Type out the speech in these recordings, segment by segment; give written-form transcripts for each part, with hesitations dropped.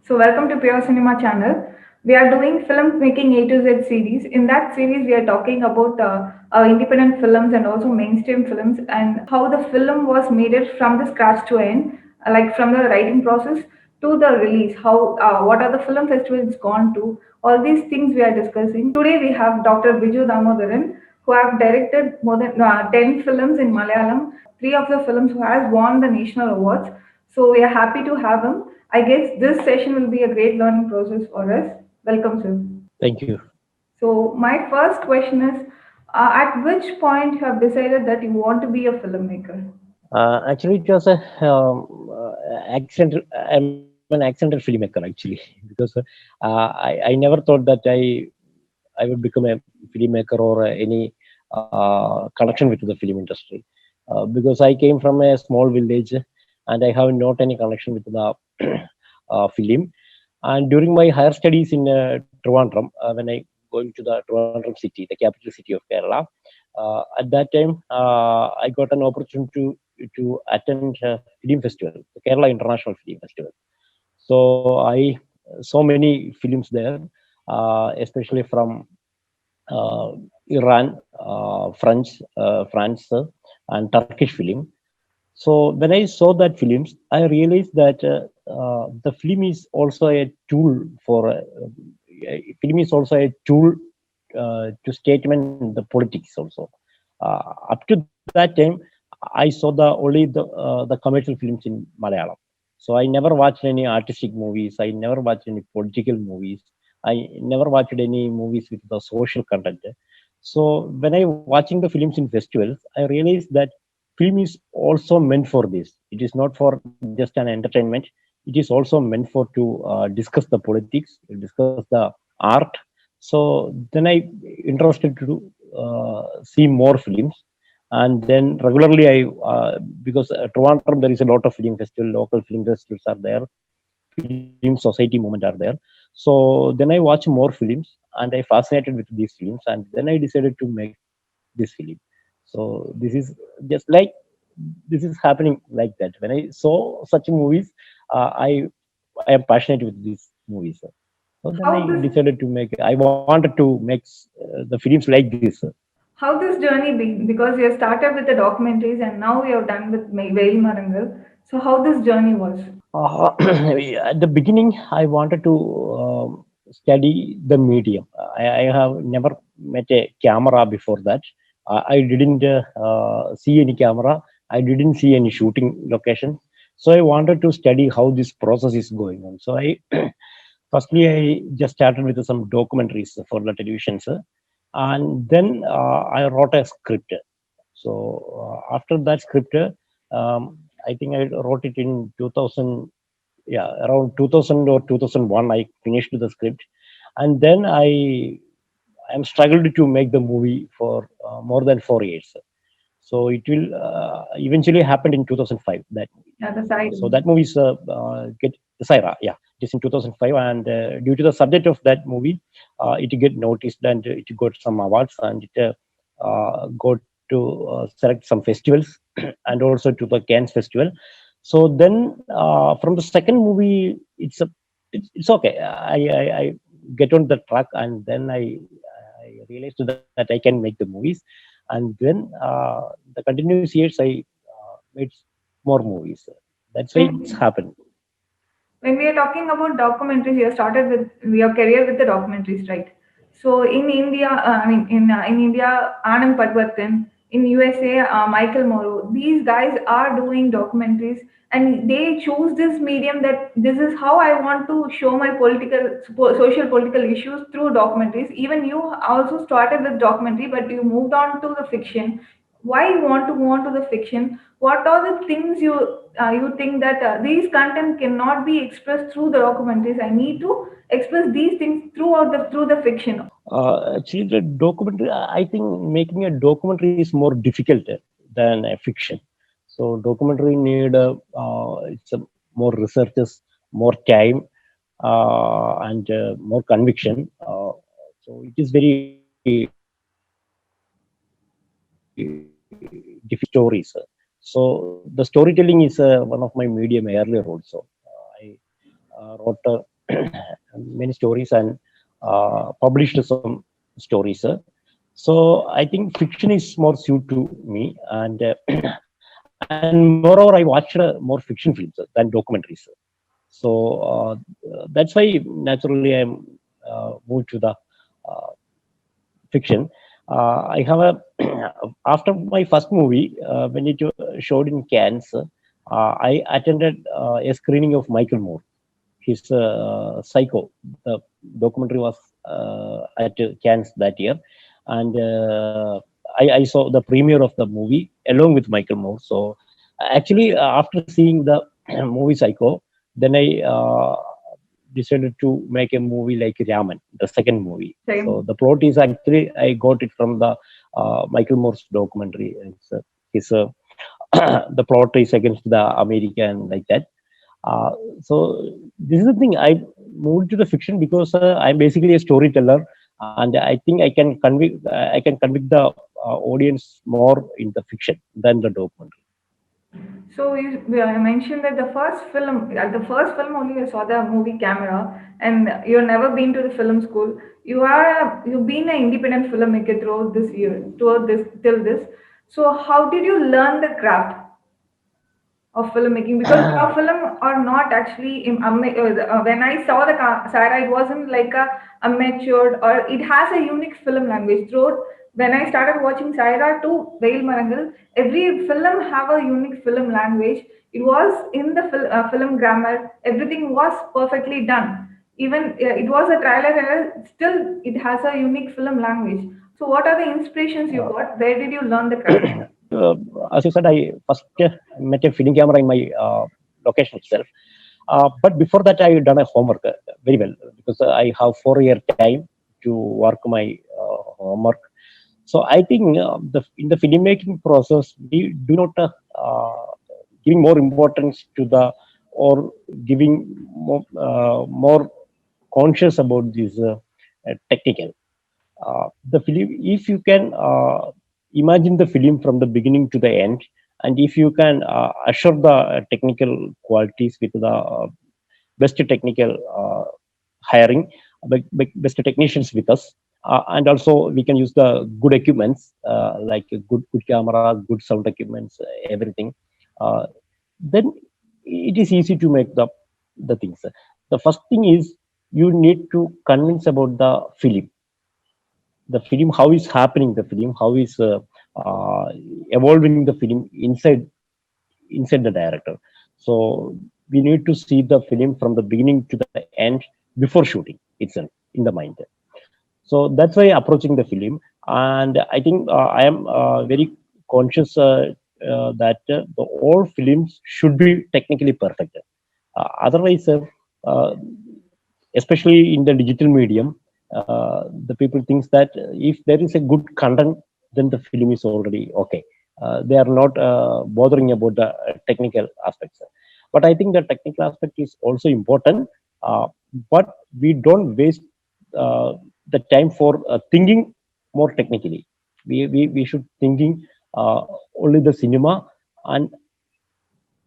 So, welcome to Pure Cinema channel. We are doing film making A to Z series. In that series, we are talking about independent films and also mainstream films and how the film was made it from the scratch to end, like from the writing process to the release. How what are the film festivals gone to? All these things we are discussing. Today, we have Dr. Biju Damodaran, who have directed more than 10 films in Malayalam. Three of the films who has won the national awards. So we are happy to have him. I guess this session will be a great learning process for us. Welcome, sir. Thank you. So my first question is, at which point you have decided that you want to be a filmmaker? Actually, it was a accidental. I'm an accidental filmmaker actually because I never thought that I would become a filmmaker or any connection with the film industry because I came from a small village and I have not any connection with the film. And during my higher studies in Trivandrum, when I going to the Trivandrum city, the capital city of Kerala, at that time I got an opportunity to attend a film festival, the Kerala International Film Festival. So I saw many films there, especially from uh, Iran, France, and Turkish film. So when I saw that films, I realized that the film is also a tool for film is also a tool to statement the politics also. Up to that time, I saw the commercial films in Malayalam. So I never watched any artistic movies. I never watched any political movies. I never watched any movies with the social content. So when I watching the films in festivals, I realized that film is also meant for this. It is not for just an entertainment. It is also meant for to discuss the politics, discuss the art. So then I interested to see more films, and then regularly I because Trivandrum there is a lot of film festival, local film festivals are there, film society movement are there. So then I watch more films and I fascinated with these films, and then I decided to make this film. So this is just like this is happening like that. When I saw such movies, I am passionate with these movies. So then How I this decided to make. I wanted to make the films like this. how this journey been? Because you have started with the documentaries and now you have done with Veil Marangal. So how this journey was? At the beginning, I wanted to study the medium. I have never met a camera before that. I didn't see any camera. I didn't see any shooting location. So I wanted to study how this process is going on. So I firstly I just started with some documentaries for the televisions, and then I wrote a script. So after that script, I think I wrote it in 2000, yeah, around 2000 or 2001 I finished the script, and then I'm struggled to make the movie for more than 4 years. So it will eventually happen in 2005, that movie. Yeah, the side. So that movie is get Saira, yeah, it is in 2005, and due to the subject of that movie, it get noticed and it got some awards, and it got to select some festivals and also to the Cannes festival. So then from the second movie, it's okay. I get on the track, and then I realized that I can make the movies, and then the continuous years I made more movies. That's why it's When happened. when we are talking about documentaries, you have started with your career with the documentaries, right? So in India, in India, Anand Patwardhan, in USA, Michael Morrow, these guys are doing documentaries, and they choose this medium that this is how I want to show my social political issues through documentaries. Even you also started with documentary, but you moved on to the fiction. Why you want to move on to the fiction? What are the things you think that these content cannot be expressed through the documentaries? I need to express these things through the fiction. Actually, the documentary, I think making a documentary is more difficult than a fiction. So documentary need it's a more researches, more time, and more conviction. So it is very difficult stories. So the storytelling is one of my medium earlier also. I wrote many stories and published some stories. So I think fiction is more suited to me, and moreover, I watched more fiction films than documentaries. So that's why naturally I'm moved to the uh, fiction. I have a after my first movie when it showed in Cannes, I attended a screening of Michael Moore. His Psycho. The documentary was at Cannes that year, and I saw the premiere of the movie along with Michael Moore. So actually, after seeing the movie Psycho, then I decided to make a movie like Raman, the second movie. So Same. the plot is actually I got it from the Michael Moore's documentary. His the plot is against the American like that. Uh, so this is the thing. I moved to the fiction because I'm basically a storyteller, and I think I can convict the audience more in the fiction than the documentary. So you mentioned that the first film only you saw the movie camera, and you've never been to the film school. You've been an independent filmmaker throughout this year, throughout this till this. So how did you learn the craft of filmmaking? Because your film are not actually when I saw the Sarah, it wasn't like a amateur, or it has a unique film language. Throughout when I started watching Saira to Veil Marangal, every film have a unique film language. It was in the film grammar. Everything was perfectly done. Even it was a trial and error. Still, it has a unique film language. So, what are the inspirations you got? Where did you learn the craft? uh, as you said, I first met a film camera in my location itself. But before that, I done a homework very well because I have 4 year time to work my homework. So I think the in the filmmaking process, we do not giving more importance to the or giving more conscious about this technical the film. If you can imagine the film from the beginning to the end, and if you can assure the technical qualities with the best technical hiring, best technicians with us, and also we can use the good equipments like a good camera, good sound equipments, everything. uh, then it is easy to make the things. The first thing is you need to convince about the film, how is happening, the film how is uh, evolving the film inside the director. So we need to see the film from the beginning to the end before shooting itself in the mind. So that's why approaching the film. And I think I am very conscious that all films should be technically perfect. Otherwise uh, especially in the digital medium, the people thinks that if there is a good content, then the film is already okay. They are not bothering about the technical aspects. But I think the technical aspect is also important. Uh, but we don't waste uh, the time for thinking more technically. We should thinking only the cinema, and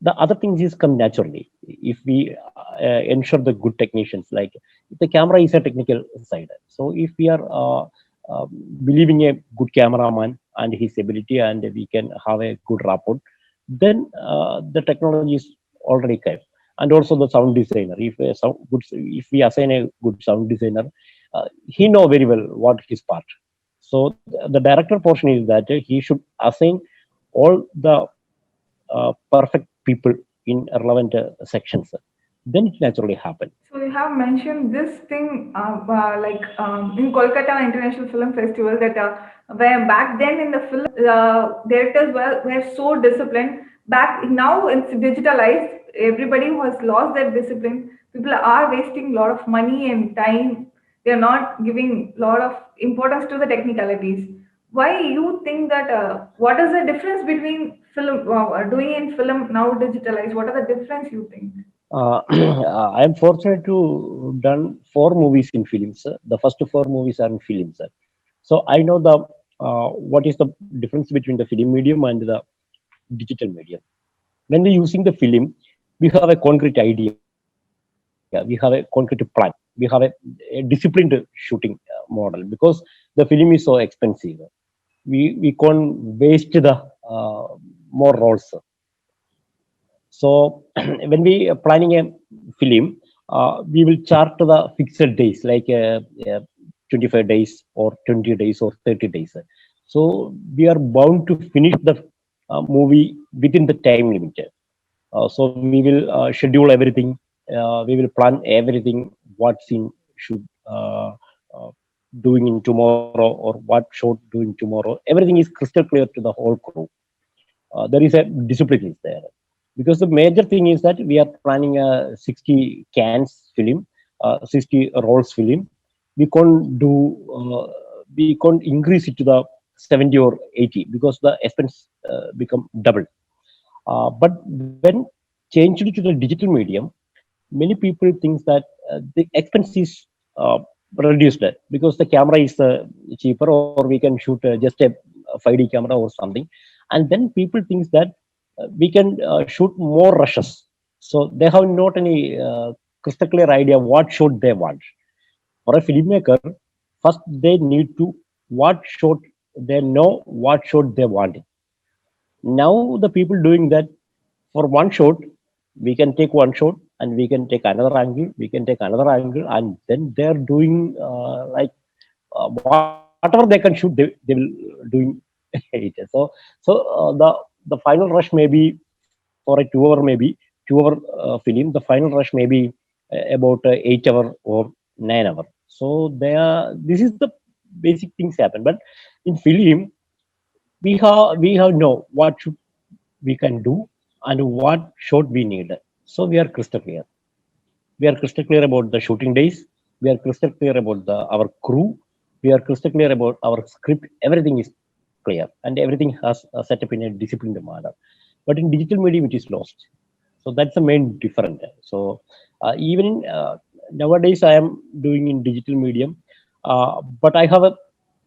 the other things is come naturally if we ensure the good technicians. Like the camera is a technical side, so if we are uh, believing a good cameraman and his ability, and we can have a good rapport, then the technology is already kept. And also the sound designer, if we assign a good sound designer, he know very well what his part. So the director portion is that he should assign all the perfect people in relevant sections, then it naturally happen. So you have mentioned this thing, in Kolkata International Film Festival, that where back then in the film, directors were so disciplined. Back now it's digitalized. Everybody who has lost that discipline. People are wasting a lot of money and time. They are not giving a lot of importance to the technicalities. Why you think that? What is the difference between film doing in film now digitalized? What are the difference you think? I am fortunate to done 4 movies in films. The first 4 movies are in films. So I know the what is the difference between the film medium and the digital medium. When we're using the film, we have a concrete idea We have a concrete plan. We have a disciplined shooting model because the film is so expensive. We can't waste the more rolls. So when we are planning a film, we will chart the fixed days like 25 days or 20 days or 30 days. So we are bound to finish the movie within the time limit. So we will schedule everything. We will plan everything. What scene should uh, doing in tomorrow or what shot doing tomorrow. Everything is crystal clear to the whole crew. There is a discipline is there because the major thing is that we are planning a 60 cans film, 60 rolls film. We can't do we can't increase it to the 70 or 80 because the expense become double. But when changed to the digital medium, many people think that the expense is reduced because the camera is cheaper, or we can shoot just a 5D camera or something, and then people think that we can shoot more rushes. So they have not any crystal clear idea what shot they want. For a filmmaker, first they need to what shot they know what shot they want. Now the people doing that for one shot, we can take one shot and we can take another angle, we can take another angle, and then they're doing whatever they can shoot, they will doing it. So the final rush may be for a 2 hour, maybe 2 hour film. The final rush may be about 8 hour or 9 hour. So this is the basic things happen. But in film, we have know what should we can do and what shot we need. So we are crystal clear. We are crystal clear about the shooting days. We are crystal clear about our crew. We are crystal clear about our script. Everything is clear and everything has set up in a disciplined manner. But in digital medium, it is lost. So that's the main difference. So even nowadays, I am doing in digital medium, but I have a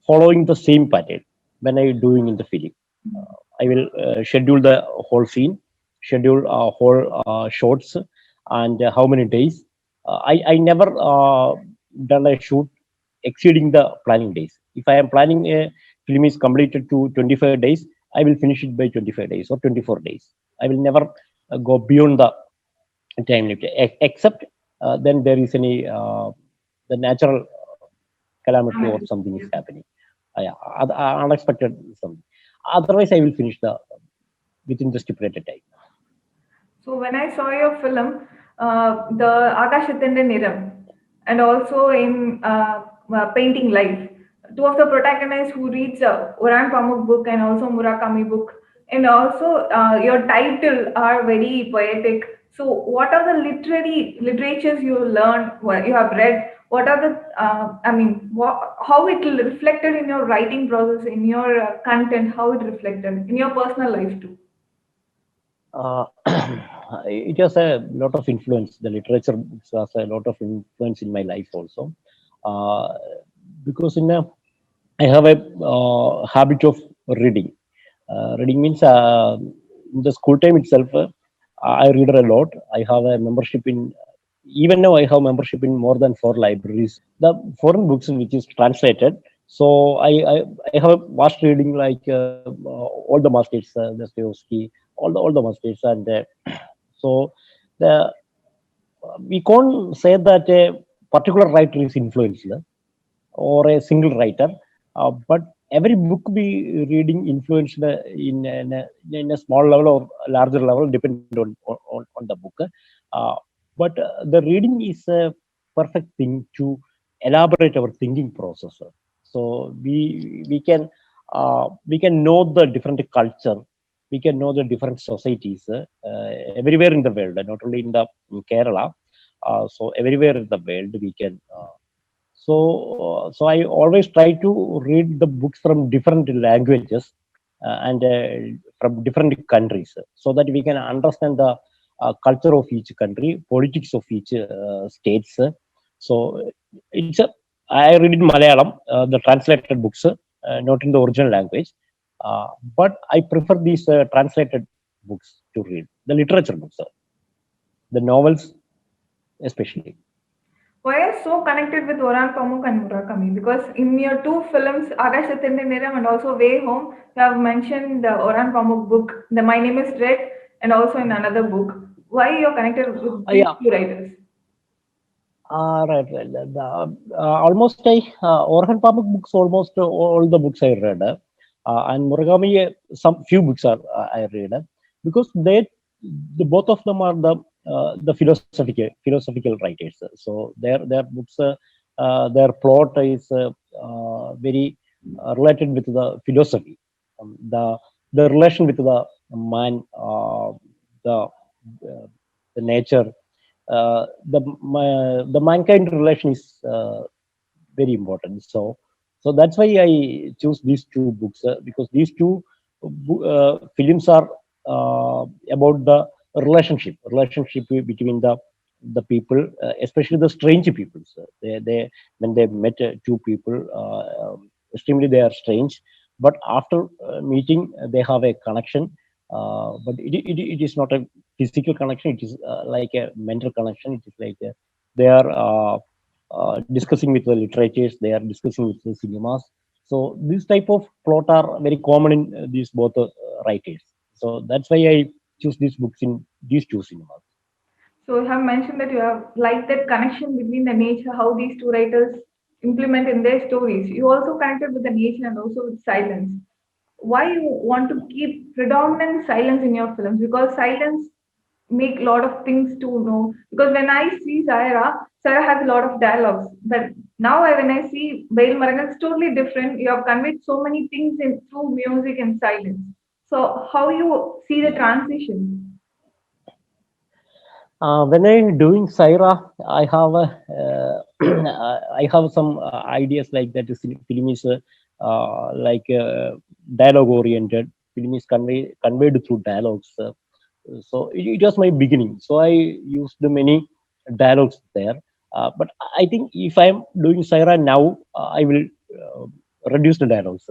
following the same pattern when I doing in the film. I will schedule the whole scene, schedule whole shots, and how many days. I never done a shoot exceeding the planning days. If I am planning a film is completed to 25 days, I will finish it by 25 days or 24 days. I will never go beyond the time limit, except then there is any the natural calamity or something is happening. Yeah, unexpected something. Otherwise, I will finish the within the stipulated time. So when I saw your film, the Akashathinde Niram, and also in Painting Life, two of the protagonists who reads Oran Pamuk book and also Murakami book, and also your title are very poetic. So what are the literatures you learned, what you have read? What are the, how it reflected in your writing process, in your content, how it reflected in your personal life too? Uh, it has a lot of influence. The literature has a lot of influence in my life also, uh, because I have a habit of reading. Reading means in the school time itself, I read a lot. I have a membership in even now I have membership in more than 4 libraries. The foreign books which is translated. So I have a vast reading like all the masters, Dostoevsky, all the masters, and so the we can't say that a particular writer is influenced or a single writer, but every book we reading influenced in a small level or larger level, depending on the book. But the reading is a perfect thing to elaborate our thinking process. So we can know the different culture, we can know the different societies everywhere in the world, not only in Kerala. So everywhere in the world we can so I always try to read the books from different languages and from different countries, so that we can understand the culture of each country, politics of each states. So it's a I read in Malayalam, the translated books, not in the original language, but I prefer these translated books to read, the literature books, the novels, especially. Why are you so connected with Oran Pamuk and Murakami? Because in your two films, Akash Neram and also Way Home, you have mentioned the Oran Pamuk book, the My Name is Red, and also in another book. Why you're connected with these Yeah. two writers? Right, right. Almost Orhan Pamuk books, almost all the books I read, and Murakami, some few books are I read, because the both of them are the philosophical writers. So their books, their plot is very related with the philosophy, the relation with the man, the nature, the mankind relation is very important. So that's why I choose these two books, because these two films are about the relationship between the people, especially the strange people. So they when they met two people, extremely they are strange, but after meeting, they have a connection. But it is not a physical connection. It is like a mental connection. It is like they are discussing with the literatures. They are discussing with the cinemas. So this type of plot are very common in these both writers. So that's why I choose these books in these two cinemas. So you have mentioned that you have liked that connection between the nature, how these two writers implement in their stories. You also connected with the nature and also with silence. Why you want to keep predominant silence in your films? Because silence make a lot of things to know. Because when I see Sarah has a lot of dialogues. But now when I see Bail Maran, it's totally different. You have conveyed so many things in through music and silence. So how you see the Yeah. transition? When I'm doing Saira, I have I have some ideas like that. Film is like dialogue oriented. Film is conveyed through dialogues. So it was my beginning. So I used many dialogues there. But I think if I'm doing Saira now, I will reduce the dialogues.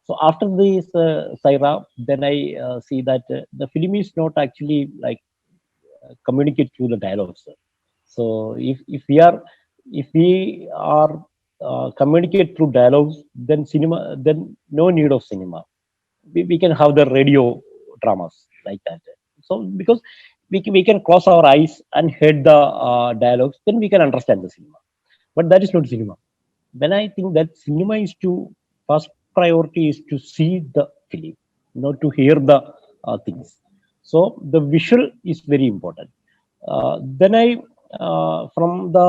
So after this Saira, then I see that the film is not actually like communicate through the dialogues. So if we are communicate through dialogues, then cinema, then no need of cinema. We can have the radio dramas like that. So because we can close our eyes and hear the dialogues, then we can understand the cinema. But that is not cinema. When I think that cinema is to first priority is to see the film, not to hear the things. So the visual is very important. Then I from the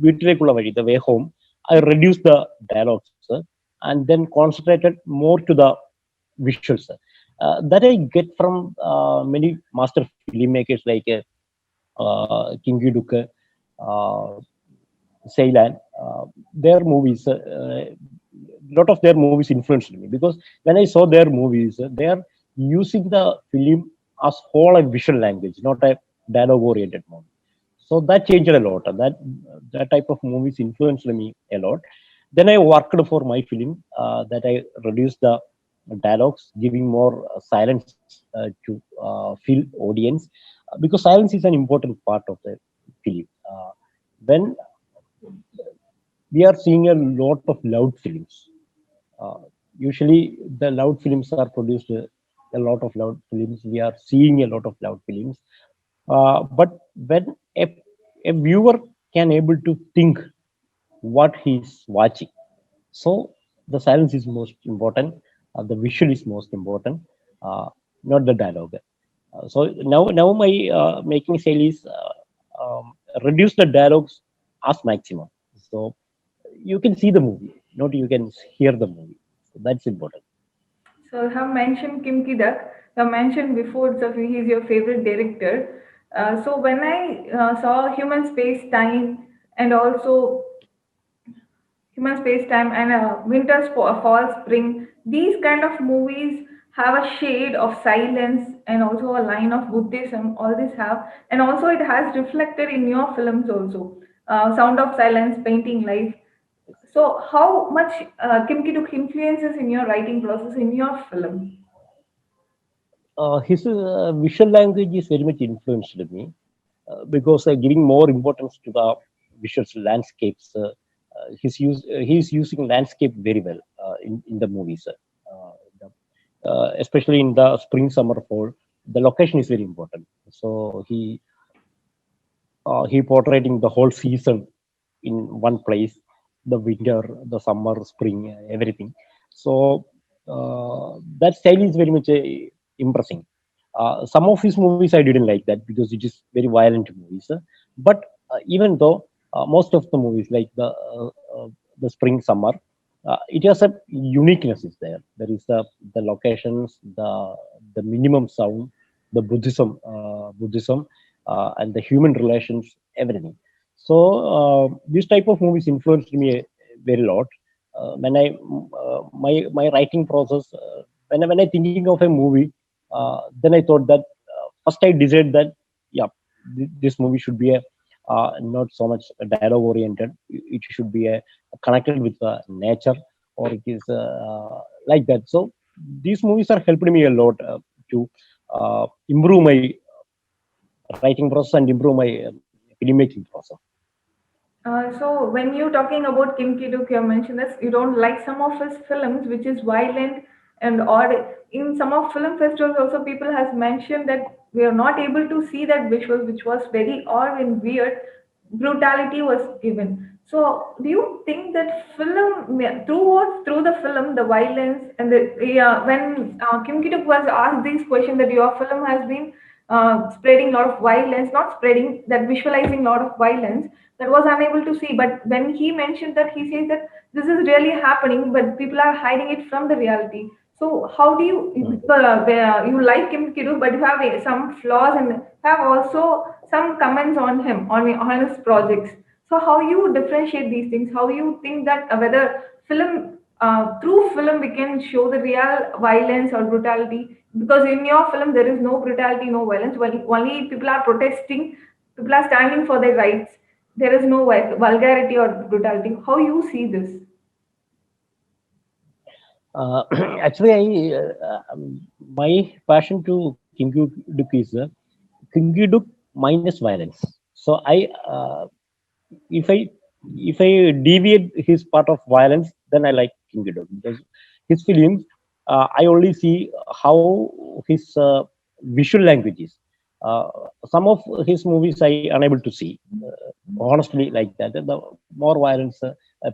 Vitrekula Vadi, the way home, I reduced the dialogues, and then concentrated more to the visuals, that I get from many master filmmakers like Kingi Dukke, uh, Ceylan. Their movies, lot of their movies influenced me, because when I saw their movies, they are using the film as whole a visual language, not a dialogue-oriented movie. So that changed a lot. That type of movies influenced me a lot. Then I worked for my film, that I reduced the dialogues, giving more silence to feel audience, because silence is an important part of the film. When we are seeing a lot of loud films. Uh, Usually, the loud films are produced. A lot of loud films. We are seeing a lot of loud films. But when a viewer can able to think what he's watching, so the silence is most important. The visual is most important, uh, not the dialogue. So now my making style is reduce the dialogues as maximum. So you can see the movie, not you can hear the movie. So that's important. So you have mentioned Kim Ki Duck. You have mentioned before so he is your favorite director. So when I saw Human Space Time and also Human Space Time and Fall, Spring, these kind of movies have a shade of silence and also a line of Buddhism. All this have, and also it has reflected in your films also. Sound of Silence, Painting Life. So how much Kim Ki Duk influences in your writing process in your film? His visual language is very much influenced me. because giving more importance to the visuals landscapes. He's using landscape very well in the movies. Especially in the spring, summer, fall, the location is very important. So he portraying the whole season in one place, the winter, the summer, spring, everything. So that style is very much impressing. Some of his movies I didn't like that because it is very violent movies. But even though most of the movies like the spring, summer, it has a uniqueness is there. There is the locations, the minimum sound, the Buddhism, and the human relations, everything. So this type of movies influenced me very lot. When I my writing process, when I thinking of a movie, then I thought that first I decided that yeah, this movie should be a not so much dialogue oriented. It should be a connected with nature, or it is like that. So these movies are helping me a lot to improve my writing process and improve my filmmaking process. So when you're talking about Kim Ki-duk, you have mentioned that you don't like some of his films, which is violent and odd. In some of film festivals, also people has mentioned that we are not able to see that visual, which was very odd and weird. Brutality was given. So do you think that film, through the film, the violence and the yeah, when Kim Ki-duk was asked this question that your film has been spreading a lot of violence, not spreading that visualizing a lot of violence that was unable to see. But when he mentioned that, he says that this is really happening, but people are hiding it from the reality. So how do you Mm. where you like Kim Kidu, but you have some flaws and have also some comments on him on his projects. So how you differentiate these things? How you think that whether film through film we can show the real violence or brutality? Because in your film there is no brutality, no violence. Only people are protesting, people are standing for their rights. There is no vulgarity or brutality. How you see this? Uh, actually, my passion to Kingu Duk is Kingu Duk minus violence. So if I if I deviate his part of violence, then I like Kingu Duk because his films, I only see how his visual language is. Uh, some of his movies I unable to see. Honestly, like that. The more violence,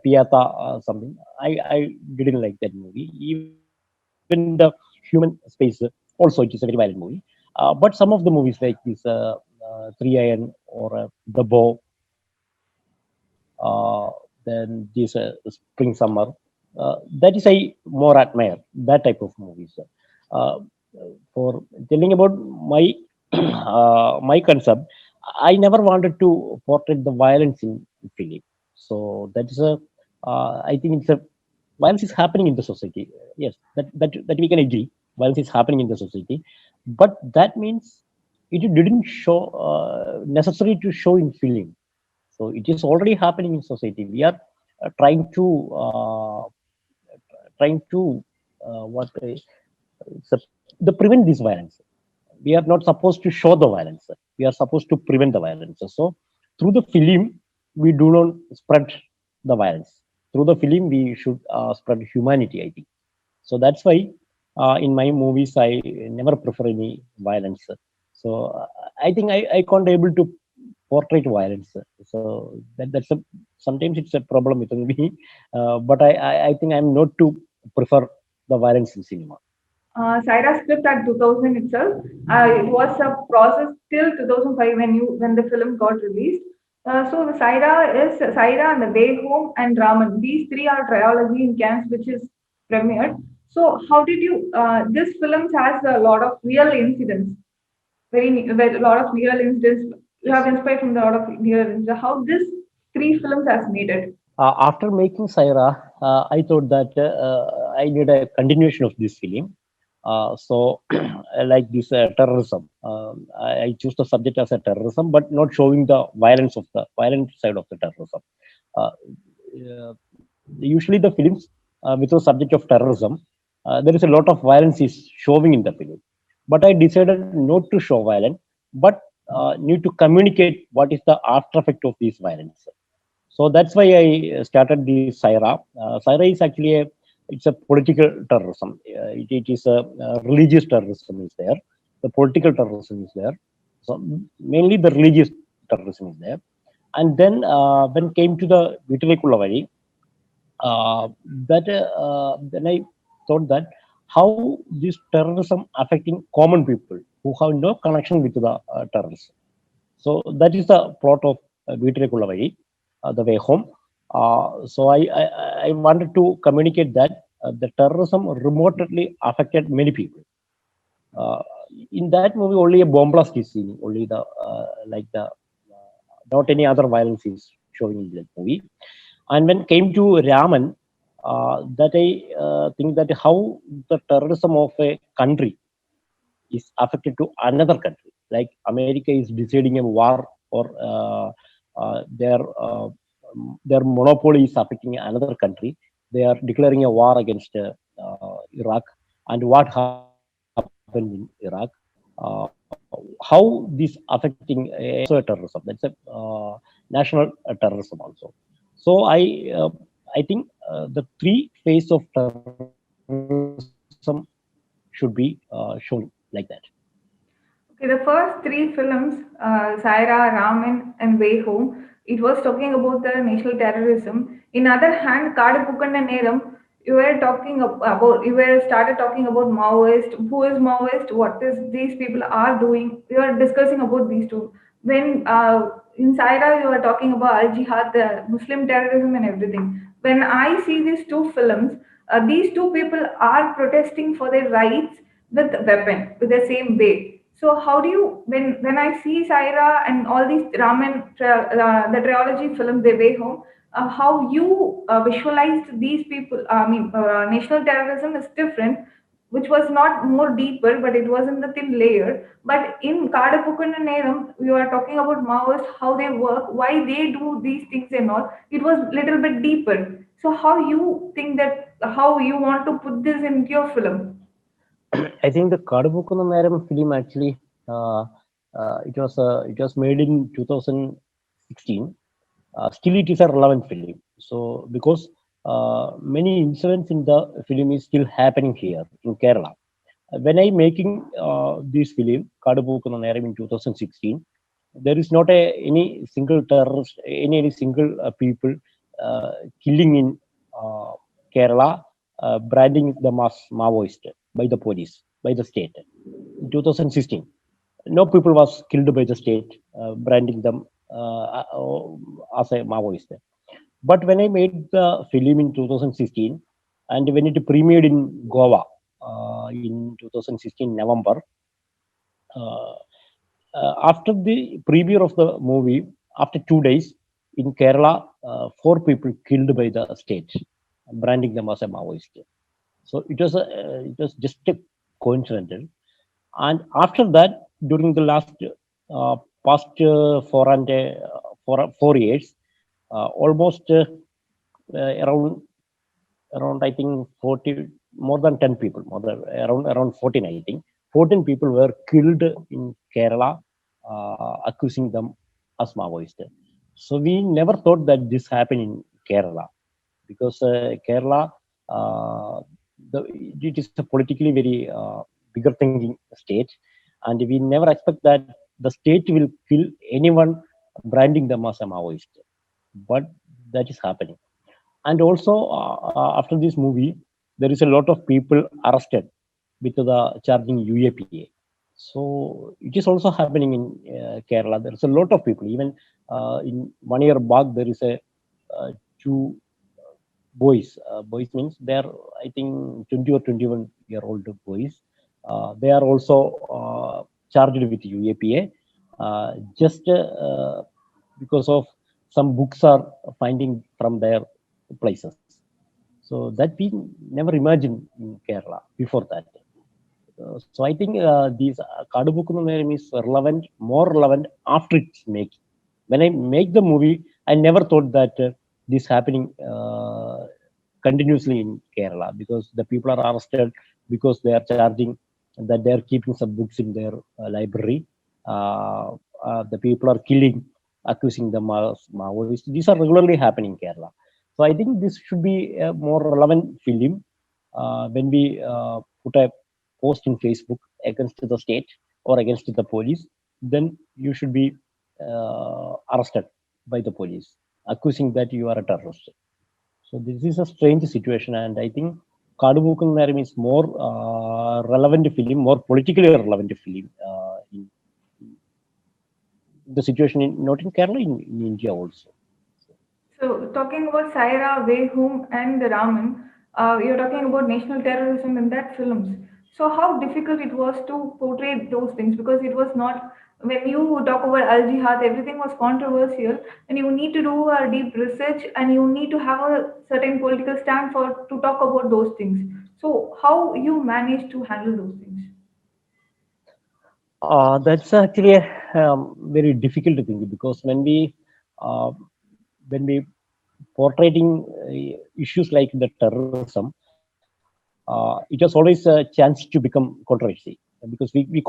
Piata, something. I didn't like that movie. Even the Human Space, also it is a very violent movie. But some of the movies like this, Three Iron or The Bow, then this Spring Summer, that is I more admire that type of movies. Uh, for telling about my my concept, I never wanted to portray the violence in film. So that is a I think it's a violence is happening in the society. Yes, that we can agree. Violence is happening in the society, but that means it didn't show necessary to show in film. So it is already happening in society. We are trying to what the prevent this violence. We are not supposed to show the violence. We are supposed to prevent the violence. So through the film, we do not spread the violence. Through the film, we should spread humanity, I think. So that's why in my movies I never prefer any violence. So I think I can't able to portray violence. So that's a sometimes it's a problem with me. But I think I'm not to prefer the violence in cinema. Saira script at 2000 itself. It was a process till 2005 when the film got released. So the Saira and the Way Home and Raman. These three are trilogy in Cannes, which is premiered. So how did you? This film has a lot of real incidents, very a lot of real incidents. You have Yes. inspired from a lot of real incidents. How this three films has made it? After making Saira, I thought that I need a continuation of this film. So, like this terrorism, I choose the subject as a terrorism, but not showing the violence of the violent side of the terrorism. Uh, uh, Usually, the films with the subject of terrorism, there is a lot of violence is showing in the film. But I decided not to show violence, but need to communicate what is the after effect of this violence. So that's why I started the Saira. Saira is actually it's a political terrorism. It is a religious terrorism is there. The political terrorism is there. So mainly the religious terrorism is there. And then when came to the Vitale Valley, that then I thought that how this terrorism affecting common people who have no connection with the terrorism. So that is the plot of Vitale Valley, the way home. So I wanted to communicate that the terrorism remotely affected many people. Uh, in that movie, only a bomb blast is seen. Only the like the not any other violence is showing in that movie. And when came to Raman, that I think that how the terrorism of a country is affected to another country. Like America is deciding a war or uh, their uh, their monopoly is affecting another country. They are declaring a war against Iraq, and what happened in Iraq? How this affecting also a terrorism? That's a national terrorism also. So I think the three phases of terrorism should be shown like that. Okay, the first three films, Saira, Raman, and Way Home, it was talking about the national terrorism. In other hand, Kaadu Pukkanda Neram, you were started talking about Maoist, who is Maoist, what is these people are doing. You are discussing about these two. When in Saira, you are talking about Al Jihad, the Muslim terrorism, and everything. When I see these two films, these two people are protesting for their rights with weapon, with the same way. So how do you when I see Saira and all these the trilogy films, They Way Home, how you visualized these people? I mean, national terrorism is different, which was not more deeper, but it was in the thin layer. But in Kadapukun and Neram, we are talking about Maoists, how they work, why they do these things and all. It was little bit deeper. So how you think that how you want to put this into your film? I think the Kadabukuna Naram film actually it was made in 2016. Still, it is a relevant film. So because many incidents in the film is still happening here in Kerala. When I making this film Kadabukuna Naram in 2016, there is not any single terrorist, any single people uh, killing in uh, Kerala, branding them as Maoist by the police, by the state. In 2016, no people was killed by the state, branding them as a Maoist. But when I made the film in 2016, and when it premiered in Goa in 2016 November, uh, after the premiere of the movie, after 2 days in Kerala, four people killed by the state, branding them as a Maoist. So it was just a coincidental. And after that, during the last past 4 years, almost around I think 40 more than 10 people, around 14 I think 14 people were killed in Kerala, accusing them as Maoist. So we never thought that this happened in Kerala because Kerala, uh, it is a politically very bigger thinking state, and we never expect that the state will kill anyone branding them as a Maoist. But that is happening. And also, after this movie, there is a lot of people arrested with the charging UAPA. So it is also happening in Kerala. There's a lot of people. Even in 1 year back, there is a two boys. Boys means they are, I think, 20 or 21-year-old boys. They are also charged with UAPA just because of some books are finding from their places. So that we never imagined in Kerala before that. So I think these Kadubukunam is relevant, more relevant after its making. When I make the movie, I never thought that this happening continuously in Kerala because the people are arrested because they are charging that they are keeping some books in their library. The people are killing, accusing them as Maoists. These are regularly happening in Kerala. So I think this should be a more relevant film when we put a post in Facebook against the state or against the police, then you should be arrested by the police, accusing that you are a terrorist. So this is a strange situation, and I think Kadubukam Naram is more relevant film, more politically relevant film in the situation in not in Kerala, in India also. So, talking about Saira, Vehum, and the Raman, you're talking about national terrorism in that films. So, how difficult it was to portray those things, because it was not, when you talk about Al Jihad, everything was controversial, and you need to do a deep research, and you need to have a certain political stand for to talk about those things. So, how you manage to handle those things? That's actually a very difficult thing because uh, when we portraying issues like the terrorism, it was always a chance to become controversy because we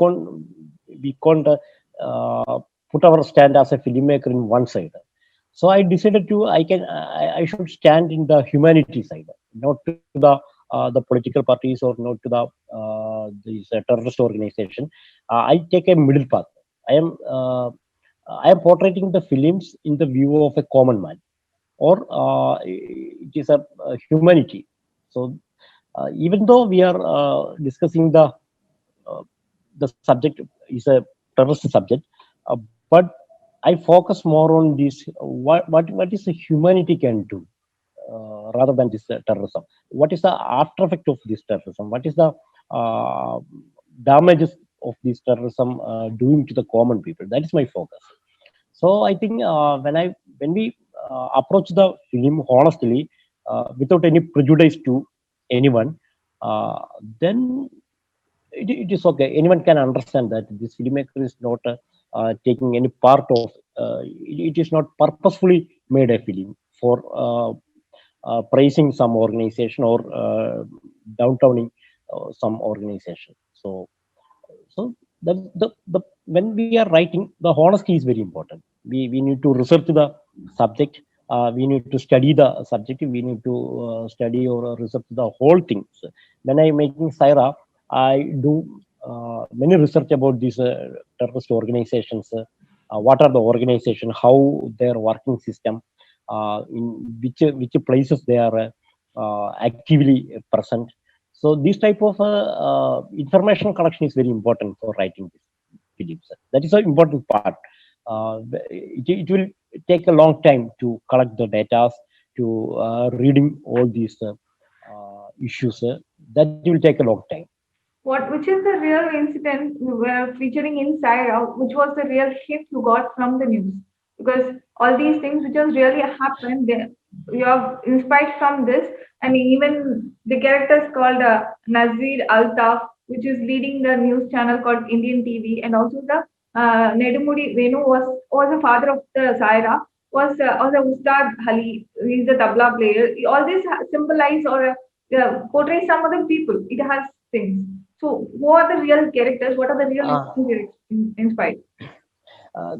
can't put our stand as a filmmaker in one side. So I decided I should stand in the humanity side, not to the political parties or not to these terrorist organization. I take a middle path. I am uh, I am portraying the films in the view of a common man, or it is a humanity. So even though we are discussing uh, the subject is a terrorist subject, but I focus more on this. What is the humanity can do rather than this terrorism? What is the after effect of this terrorism? What is the uh, damages of this terrorism doing to the common people? That is my focus. So I think when we approach the film honestly, without any prejudice to anyone, uh, then it is okay. Anyone can understand that this filmmaker is not taking any part of. It is not purposefully made a film for praising some organization or downtowning some organization. So when we are writing, the honesty is very important. We need to research the subject. We need to study the subject. We need to study or research the whole things. When I making Saira, I do many research about these terrorist organizations. What are the organization? How their working system? In which places they are actively present. So this type of information collection is very important for writing this films. That is an important part. It will take a long time to collect the data, to reading all these issues. That will take a long time. Which is the real incident we were featuring in Saira, which was the real hit you got from the news? Because all these things which has really happened, you have inspired from this, and even the characters called Nazir Altaf, which is leading the news channel called Indian TV, and also the Nedumudi Venu was the father of the Saira, was a Ustad Ali, he is the tabla player. All this symbolize or portray some other people. It has things. So, who are the real characters? What are the real Uh, inspired? Inspired? uh,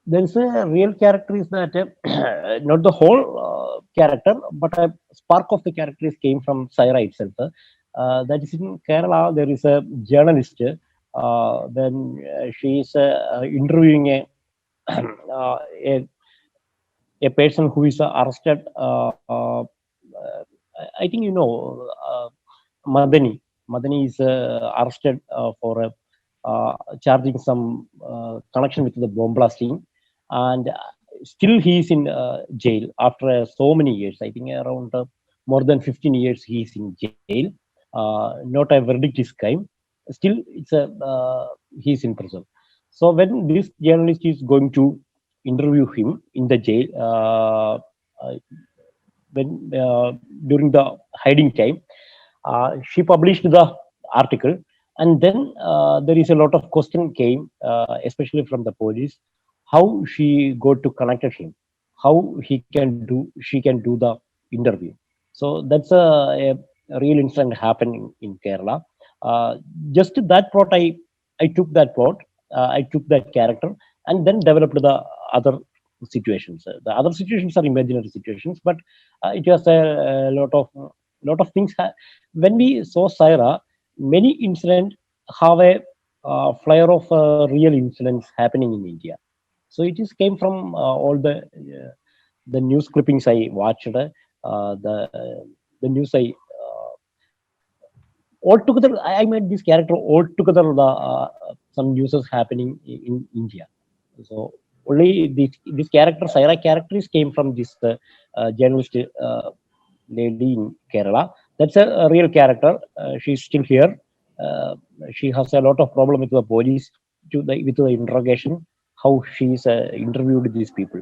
there is a real character is that not the whole character, but a spark of the characters came from Saira itself. That is in Kerala. There is a journalist. Then she is interviewing a a person who is arrested. I think you know Madani. Madani is arrested for charging some connection with the bomb blasting, and still he is in jail after so many years. I think around more than 15 years he is in jail. Not a verdict is came. Still, it's a he is in prison. So when this journalist is going to interview him in the jail, when during the hiding time, she published the article, and then there is a lot of question came, especially from the police, how she got to connected him, how she can do the interview. So that's a real incident happened in Kerala. Just that plot, I took that plot. I took that character and then developed the other situations. The other situations are imaginary situations, but it was a lot of things. When we saw Saira, many incidents have a flair of real incidents happening in India. So it is came from all the news clippings I watched, the news I altogether. I made this character altogether. Some news is happening in India. So only this character, Saira character, is came from this journalist lady in Kerala. That's a real character. She's still here. Uh, she has a lot of problem with the police with the interrogation. How she's interviewed these people.